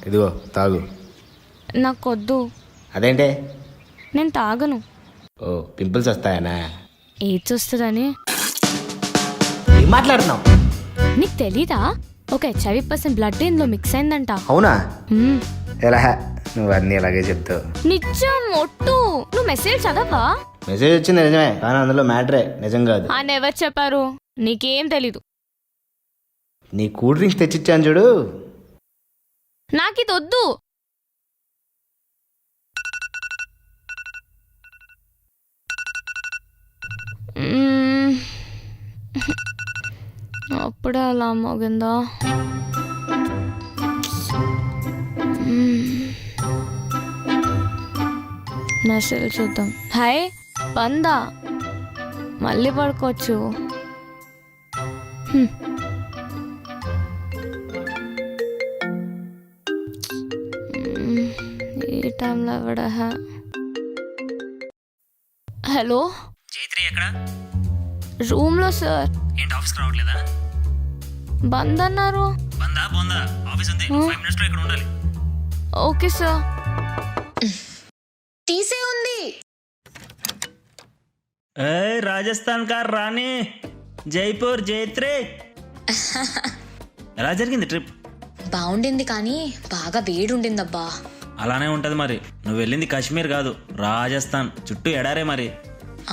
ఇదిగో తాగు. నాకొద్దు. అదేంటే? నేను తాగను. ఓ పింపుల్స్ వస్తాయనా? ఎయిడ్స్ వస్తుందని. ఏం మాట్లాడుతున్నావు? నీకు తెలీదా? ఒక HIV% బ్లడ్ ఇందులో మిక్స్ అయిందంట. అవునా? మ్మ్. ఎలా నువ్వు అన్నీ ఇలాగే చెప్తావు. నిజం ఒట్టు. నువ్వు మెసేజ్ చదవా? మెసేజ్ వచ్చింది నిజమే, కానీ అందులో మ్యాటరే నిజం కాదు. అని ఎవరు చెప్పారు? నీకేం తెలీదు. నీ కూల్ డ్రింక్స్ తెచ్చిచ్చాను చూడు. నాకు ఇది వద్దు. అప్పుడే అలా మోగిందా? మెసేజ్ చూద్దాం. హాయ్ పందా, మళ్ళీ పడుకోవచ్చు. ఈ టైంలో ఎవడ? హలో జైత్రి ఎక్కడ? రూమ్లో సార్. ఏంటి ఆఫీస్కి రావట్లేదా? బంద్ అన్నారు. బందా బోందా? ఆఫీస్ ఉంది, 5 minutes లో ఇక్కడ ఉండాలి. Okay sir. తీసే ఉంది. రాజస్థాన్ కార్ రాణి, జైపూర్ జైత్రి. ఎలా జరిగింది ట్రిప్? బాగుండింది కానీ బాగా వేడుండిందబ్బా. అలానే ఉంటది మరి. నువ్వు వెళ్ళింది కాశ్మీర్ కాదు, రాజస్థాన్. చుట్టూ ఎడారే మరి.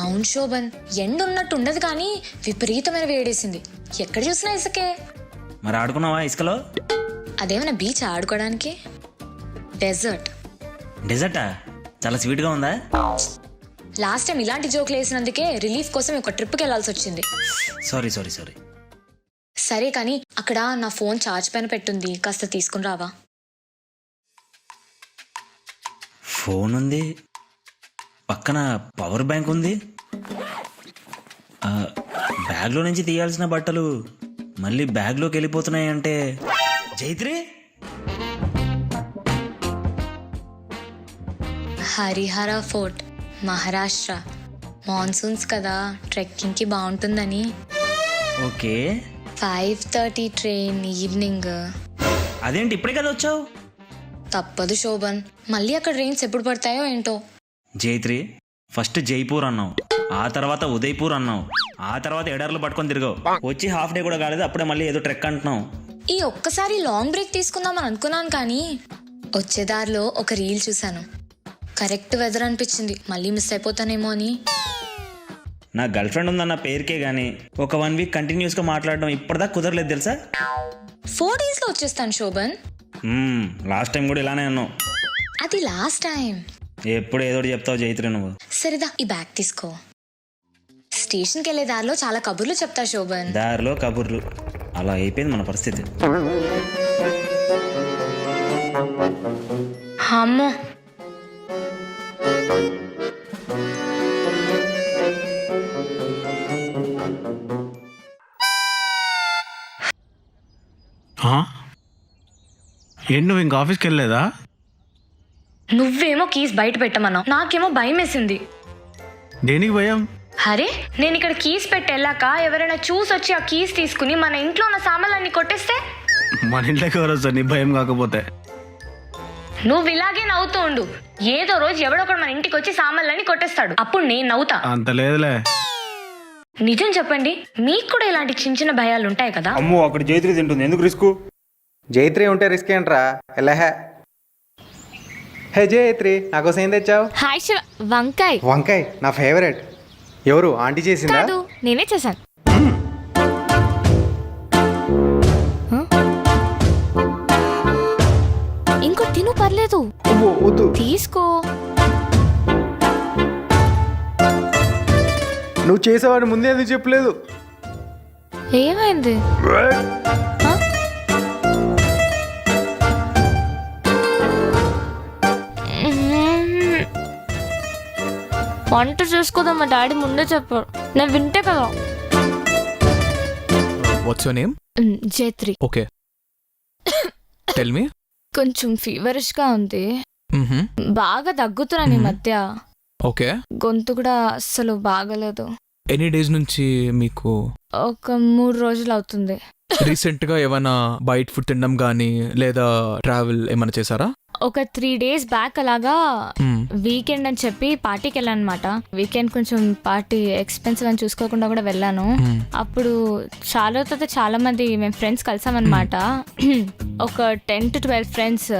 అవును శోభన్, ఎండ ఉన్నట్టు ఉండదు కానీ విపరీతమైన వేడేసింది. ఎక్కడ చూసినా ఇసుకే. మరి ఆడుకున్నావా ఇసుకలో? అదేమైనా బీచ్ ఆడుకోవడానికి? డెజర్ట్. డెజర్టా? చాలా స్వీట్గా ఉందా? లాస్ట్ టైం ఇలాంటి జోకులు వేసినందుకే రిలీఫ్ కోసం ఒక ట్రిప్కి వెళ్ళాల్సి వచ్చింది. సారీ. సరే కానీ అక్కడ నా ఫోన్ ఛార్జ్ పైన పెట్టుంది, కాస్త తీసుకుని రావా? ఫోన్ ఉంది, పక్కన పవర్ బ్యాంక్ ఉంది, బ్యాగ్లో నుంచి తీయాల్సిన బట్టలు మళ్ళీ బ్యాగ్లోకి వెళ్ళిపోతున్నాయి అంటే. జైత్రి, హరిహర ఫోర్ట్, మహారాష్ట్ర. మాన్సూన్స్ కదా, ట్రెక్కింగ్కి బాగుంటుందని. ఓకే. 5:30 train evening. అదేంటి ఇప్పుడే కదా వచ్చావు? తప్పదు శోభన్, మళ్ళీ అక్కడ ట్రైన్స్ ఎప్పుడు పడతాయో ఏంటో. జైత్రి, ఫస్ట్ జైపూర్ అన్నావు, ఆ తర్వాత ఉదయ్పూర్ అన్నావు, ఆ తర్వాత ఎడార్లు పట్టుకొని తిరిగావు. వచ్చి హాఫ్ డే కూడా కాలేదు, అప్పుడే మళ్ళీ ఏదో ట్రెక్ అంటున్నావు. ఈ ఒక్కసారి లాంగ్ బ్రేక్ తీసుకుందామని అనుకున్నాను కానీ వచ్చేదారిలో ఒక రీల్ చూశాను. కరెక్ట్ వెదర్ అనిపించింది, మళ్ళీ మిస్ అయిపోతానేమో అని. నా గర్ల్ ఫ్రెండ్ ఉందన్న పేరుకే గానీ ఒక 1 week కంటిన్యూస్గా మాట్లాడడం ఇప్పటిదాకా కుదరలేదు తెలుసా? 4 days లో వచ్చేస్తాను శోభన్. లాస్ట్ టైం కూడా ఇలానే అన్నావు. అది లాస్ట్ టైం. ఎప్పుడు ఏదో చెప్తావు జైత్రి నువ్వు. సరేదా, ఈ బ్యాగ్ తీసుకో. స్టేషన్కి వెళ్ళే దారిలో చాలా కబుర్లు చెప్తా శోభన్. దారిలో కబుర్లు, అలా అయిపోయింది మన పరిస్థితి. అమ్మో, ఏంటి నువ్వు ఇంకా ఆఫీస్కి వెళ్ళలేదా? నువ్వేమో కీస్ బయట పెట్టమన్నావు, నాకేమో భయం వేసింది. దేనికి భయం? అరే, నేను ఇక్కడ కీస్ పెట్టి వెళ్ళాక ఎవరైనా చూసి వచ్చి ఆ కీస్ తీసుకుని మన ఇంట్లో ఉన్న సామాన్లన్నీ కొట్టేస్తే? మన ఇంట్లోకి ఎవరు వస్తారు నీ భయం కాకపోతే? నువ్వు ఇలాగే నవ్వుతూ ఉండు. ఏదో రోజు ఎవడొకడు మన ఇంటికి వచ్చి సామాన్లన్నీ కొట్టేస్తాడు, అప్పుడు నేను నవ్వుతా. అంత లేదులే. నిజం చెప్పండి, మీకు కూడా ఇలాంటి చిన్న చిన్న భయాలు ఉంటాయి కదా? అమ్మో, అక్కడ జైత్రి తింటుంది, ఎందుకు రిస్క్? జైత్రి ఉంటే రిస్క్ ఏంట్రా? ఎలాహే. హే జైత్రి, నాకోసం ఏం తెచ్చావు? హాయ్ శివ. వంకాయ్. వంకాయ నా ఫేవరెట్. ఎవరు ఆంటీ చేసిందా? కాదు, నేనే చేశాను. ఇంకో తిను, పర్లేదు. వద్దు, తీసుకో. నువ్వు చేసేవాడు ముందే ఎందుకు చెప్పలేదు? ఏమైంది? వంట చేసుకోదాం మా డాడీ ముందే చెప్పారు, నేను వింటే కదా. What's your name? Jaitri. Okay, tell me. కొంచెం ఫీవరిష్ గా ఉంది, బాగా దగ్గుతున్నాను ఈ మధ్య. ఓకే. గొంతు కూడా అస్సలు బాగలేదు. ఎనీ డేస్ నుంచి మీకు? ఒక 3 రోజులు అవుతుంది. రీసెంట్ గా ఏమైనా బయట ఫుడ్ తినడం గానీ లేదా ట్రావెల్ ఏమైనా చేశారా? ఒక 3 days బ్యాక్ అలాగా మ్మ్. వీకెండ్ అని చెప్పి పార్టీకి వెళ్ళాను అనమాట. వీకెండ్ కొంచెం పార్టీ ఎక్స్పెన్సివ్ అని చూసుకోకుండా కూడా వెళ్ళాను. అప్పుడు చాలా మంది మేము ఫ్రెండ్స్ కలిసామన్నమాట. ఒక 10 to 12 ఫ్రెండ్స్,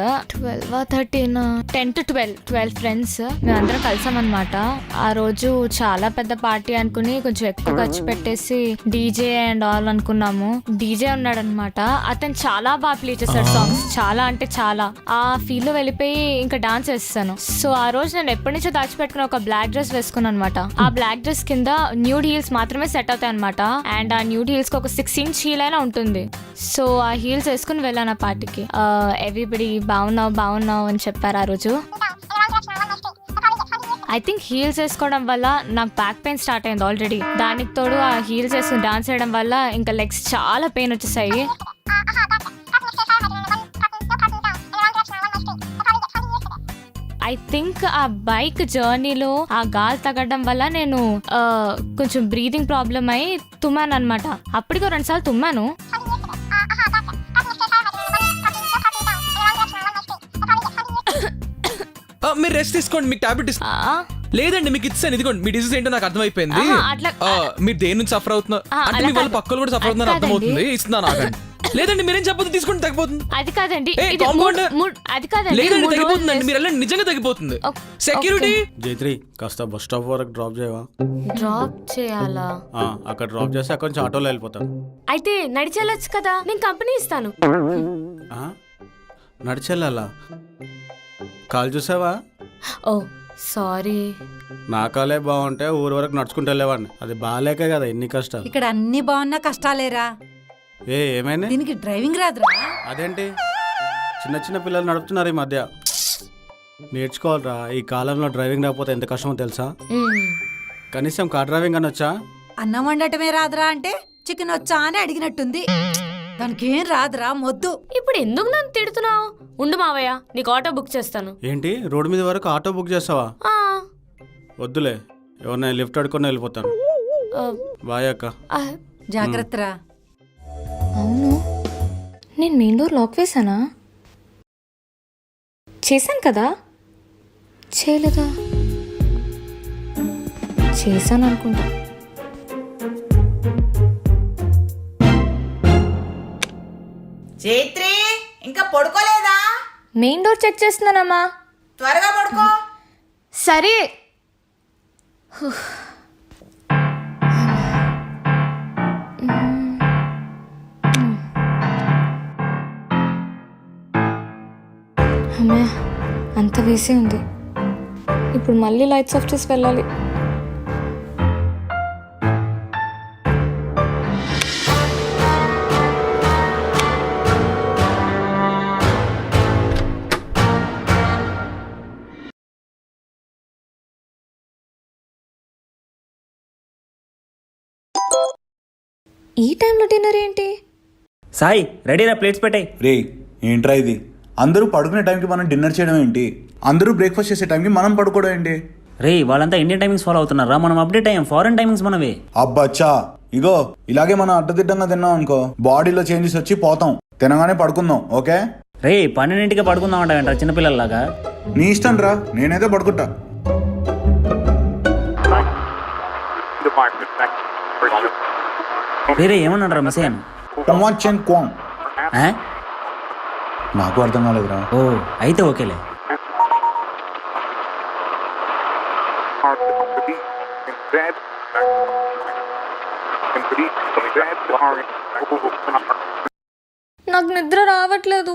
10 to 12 ఫ్రెండ్స్ మేమందరం కలిసామన్నమాట. ఆ రోజు చాలా పెద్ద పార్టీ అనుకుని కొంచెం ఎక్కువ ఖర్చు పెట్టేసి డీజే అండ్ ఆల్ అనుకున్నాము. డీజే ఉన్నాడు అనమాట. అతను చాలా బాగా ప్లే చేశాడు సాంగ్స్, చాలా అంటే చాలా. ఆ ఫీల్ లో వెళ్ళిపోయి ఇంకా డాన్స్ వేస్తాను. సో ఆ రోజు నేను ఎప్పటి నుంచో దాచిపెట్టుకున్న ఒక బ్లాక్ డ్రెస్ వేసుకున్నాను అనమాట. ఆ బ్లాక్ డ్రెస్ కింద న్యూడ్ హీల్స్ మాత్రమే సెట్ అవుతాయి అనమాట. అండ్ ఆ న్యూడ్ హీల్స్ కి ఒక 6 inch హీల్ అయినా ఉంటుంది. సో ఆ హీల్స్ వేసుకుని వెళ్ళాను ఆ పార్టీకి. ఎవ్రీబడి బాగున్నావు అని చెప్పారు ఆ రోజు. ఐ థింక్ హీల్స్ వేసుకోవడం వల్ల నాకు బ్యాక్ పెయిన్ స్టార్ట్ అయింది ఆల్రెడీ. దానికి తోడు ఆ హీల్స్ వేసుకుని డాన్స్ చేయడం వల్ల ఇంకా లెగ్స్ చాలా పెయిన్ వచ్చేసాయి. ఐ థింక్ ఆ బైక్ జర్నీలో ఆ గాలి తగ్గడం వల్ల నేను కొంచెం బ్రీదింగ్ ప్రాబ్లం అయి తుమ్మాను అనమాట. అప్పటికి 2 సార్లు తుమ్మాను. మీరు రెస్ట్ తీసుకోండి, మీకు టాబ్లెట్ లేదండి మీకు ఇస్తాను. ఇదిగోండి మీ డిసీజ్ ఏంటో నాకు అర్థమైపోయింది. అట్లా మీరు దేని నుంచి సఫర్ అవుతున్నారు అంటే మీ వాళ్ళ పక్కలు కూడా సఫర్ అవుతున్నారు అర్థమవుతుంది. ఇస్తున్నాను ఆగండి. లేదండి మీరేం చెప్పదు, తీసుకుంటే తగ్గిపోతుంది. అది కాదండి, ఏ, ఇది compounder. అది కాదండి, లేదండి 3 తగ్గిపోతుందండి. రోజులు మీరు వెళ్ళండి, నిజంగా తగ్గిపోతుంది. సెక్యూరిటీ జైత్రి కాస్త బస్ స్టాప్ వరకు డ్రాప్ చేయవా? డ్రాప్ చేయాలా? అక్కడ డ్రాప్ చేస్తే అక్కడ నుంచి ఆటోలో వెళ్ళిపోతాను. అయితే నడిచెళ్ళొచ్చు కదా, నేను కంపెనీ ఇస్తాను. నడిచెళ్ళాలా? కాల్ చూసావా? ఓ సారీ. నా కాలే బాగుంటే ఊరు వరకు నడుచుకుంటూ వెళ్ళేవాడిని. అది బాగాలేకే కదా ఇన్ని కష్టాలు. ఇక్కడ అన్ని బాగున్నా కష్టాలేరా. ఏమైనా దీనికి డ్రైవింగ్ రాదురా? అదేంటి చిన్న చిన్న పిల్లలు నడుపుతున్నారు ఈ మధ్య. నేర్చుకోవాలరా, ఈ కాలంలో డ్రైవింగ్ రాకపోతే ఎంత కష్టమో తెలుసా? కనీసం కార్ డ్రైవింగ్ అని వచ్చా? అన్నం వండటమే రాదురా అంటే చికెన్ వచ్చా అని అడిగినట్టుంది. దానికి ఏం రాదురా మొద్దు. ఇప్పుడు ఎందుకు నన్ను తిడుతున్నావు? ఉండు మావయ్య, నీకు ఆటో బుక్ చేస్తాను. ఏంటి రోడ్డు మీద వరకు ఆటో బుక్ చేస్తావా? వద్దులే, ఎవరినైనా లిఫ్ట్ అడుకొని వెళ్ళిపోతాను. బాయ్ అక్క. జాగ్రత్తరా. అవును, నేను మెయిన్ డోర్ లాక్ వేసానా? చేశాను కదా? చేయలేదా? చేశాను అనుకుంటా. జైత్రి ఇంకా పడుకోలేదా? మెయిన్ డోర్ చెక్ చేస్తున్నానమ్మా. త్వరగా పడుకో. సరే. అమ్మా, అంత వేసే ఉంది. ఇప్పుడు మళ్ళీ లైట్స్ ఆఫ్ చేసి వెళ్ళాలి. ఈ టైంలో డిన్నర్ ఏంటి? సాయి రెడీరా, ప్లేట్స్ పెట్టాయి. రే ఏంట్రా ఇది? అందరూ పడుకునే టైంకి మనం డిన్నర్ చేయడం ఏంటి? అందరూ బ్రేక్ఫాస్ట్ చేసే టైంకి మనం పడుకోవడం ఏంటి? రే వాళ్ళంతా ఇండియన్ టైమింగ్స్ ఫాలో అవుతున్నారా? మనం అప్డేట్ అయ్యాం, ఫారెన్ టైమింగ్స్ మనవి. అబ్బచ్చా, ఇగో ఇలాగే మనం అడ్డదిడ్డంగా తిన్నాం అనుకో, బాడీలో చేంజెస్ వచ్చి పోతాం. తినగానే పడుకుందాం, ఓకే? రే 12ంటికే పడుకుందాం అంటావేంట్రా చిన్నపిల్లల్లాగా? నీ ఇష్టం రా, నేనైతే పడుకుంటా. రే ఏమన్నాడు రా మెసేజ్? నాకు అర్థం కాలేదురా. ఓ అయితే ఓకేలే. నాకు నిద్ర రావట్లేదు.